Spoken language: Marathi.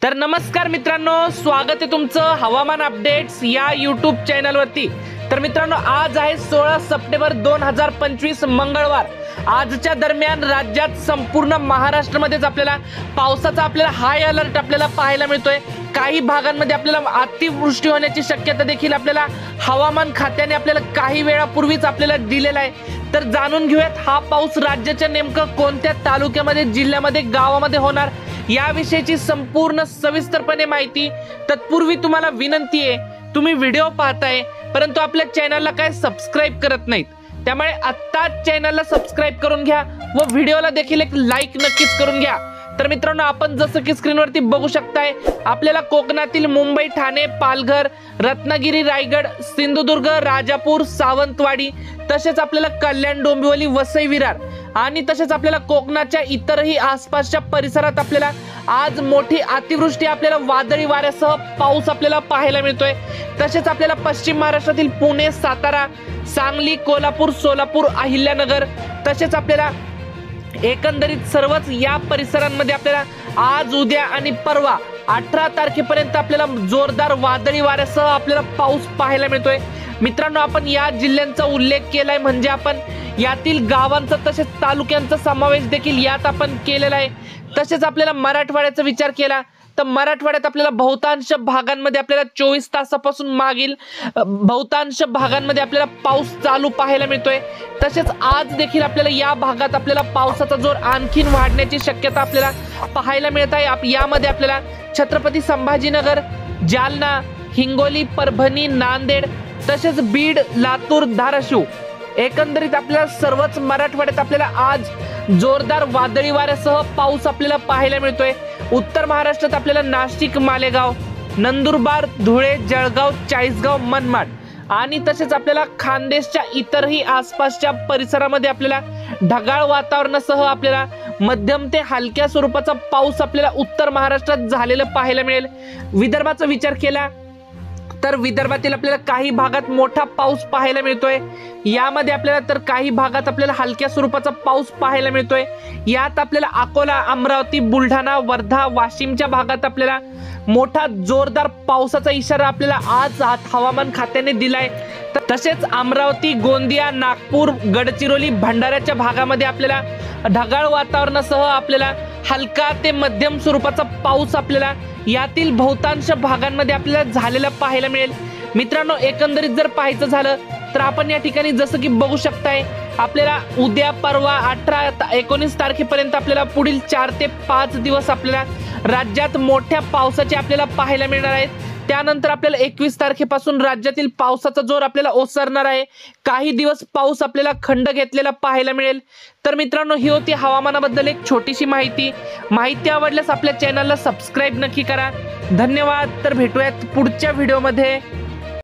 तर नमस्कार मित्रांनो, स्वागत आहे तुमचं हवामान अपडेट्स या यूट्यूब चॅनलवरती। तर मित्रांनो, आज आहे 16 सप्टेंबर 2025 मंगळवार। आजच्या दरम्यान राज्यात संपूर्ण महाराष्ट्रामध्येच आपल्याला पावसाचा हाय अलर्ट पाहायला मिळतोय। काही भागांमध्ये आपल्याला अतिवृष्टी होण्याची शक्यता देखील हवामान खात्याने काही वेळापूर्वीच दिलेला आहे। तर जाणून घेऊयात हा पाऊस राज्याच्या नेमकं कोणत्या तालुक्यामध्ये, जिल्ह्यामध्ये, गावामध्ये होणार याविषयीची संपूर्ण सविस्तरपणे माहिती। तत्पूर्वी तुम्हाला विनंती आहे, तुम्ही व्हिडिओ पाहताय परंतु आपल्या चॅनलला काय सबस्क्राइब करत नाहीत, त्यामुळे आत्ताच चॅनलला सबस्क्राइब करून घ्या व व्हिडिओला देखील एक लाईक नक्कीच करून घ्या। तर मित्रांनो, आपण जसं की स्क्रीनवरती बघू शकताय, आपल्याला कोकणातील मुंबई, ठाणे, पालघर, रत्नागिरी, रायगड, सिंधुदुर्ग, राजापूर, सावंतवाडी, तसेच आपल्याला कल्याण, डोंबिवली, वसई, विरार आणि तसेच आपल्याला कोकणाच्या इतरही आसपासच्या परिसरात आज मोठी अतिवृष्टी, वादळी वाऱ्यासह पाऊस पाहायला मिळतोय। तसेच पश्चिम महाराष्ट्रातील पुणे, सातारा, सांगली, कोल्हापूर, सोलापूर, अहिल्यानगर, तसेच एकंदरीत सर्वच या परिसरांमध्ये आज, उद्या आणि परवा 18 तारखेपर्यंत जोरदार वादळी वाऱ्यासह पाऊस पाहायला मिळतोय। मित्रांनो, आपण या जिल्ह्यांचा उल्लेख केलाय म्हणजे आपण यातील गावांचा तसेच तालुक्यांचा समावेश देखील यात आपण केलेला आहे। तसेच मराठवाड्याचा विचार केला तर मराठवाड्यात बहुतांश भागांमध्ये 24 तासापासून मागील बहुतांश भागांमध्ये पाऊस चालू पाहायला मिळतोय। तसेच आज देखील या भागात पावसाचा जोर आणखीन वाढण्याची शक्यता पाहायला मिळत आहे। यामध्ये छत्रपती संभाजीनगर, जालना, हिंगोली, परभणी, नांदेड, तसेच बीड, लातूर, धाराशिव, एकंदरीत सर्वच मराठवाड्यात आज जोरदार वादळी वाऱ्यासह पाऊस पाहायला मिळतोय। उत्तर महाराष्ट्रात नाशिक, मालेगाव, नंदुरबार, धुळे, जळगाव, चाळीसगाव, मनमाड आणि तसेच खानदेशच्या इतरही आसपासच्या परिसरामध्ये ढगाळ वातावरणासह मध्यम ते हलक्या स्वरूपाचा पाऊस उत्तर महाराष्ट्रात झालेला पाहायला मिळेल। विदर्भाचा विचार केला तर विदर्भातील काही भागात मोठा पाऊस पाहायला मिळतोय। यामध्ये तर काही भागात हलक्या स्वरूपाचा पाऊस पाहायला मिळतोय। यात अकोला, अमरावती, बुलढाणा, वर्धा, वाशिमच्या भागात मोठा जोरदार पावसाचा इशारा आज हवामान खात्याने दिलाय। तसेच अमरावती, गोंदिया, नागपूर, गडचिरोली, भंडाऱ्याच्या भागामध्ये ढगाळ वातावरणासह हलका ते मध्यम स्वरूपाचा पाऊस यातील बहुतांश भागांमध्ये झालेला पाहायला मिळेल। मित्रांनो, एकंदरीत जर पाहायचं झालं तर आपण या ठिकाणी जसं की बघू शकताय, उद्या, परवा 18-19 तारखेपर्यंत पुढील 4 ते 5 दिवस राज्यात मोठ्या पावसाचे पाहायला मिळणार आहेत। त्यानंतर 21 तारखेपासून राज्यातील पावसाचा जोर ओसरणार आहे। काही दिवस पाऊस खंड घेतलेला पाहायला मिळेल। तर मित्रांनो, ही होती हवामानाबद्दल एक छोटीशी माहिती आवडल्यास आपल्या चॅनलला सबस्क्राइब नक्की करा। धन्यवाद। तर भेटूयात पुढच्या व्हिडिओमध्ये।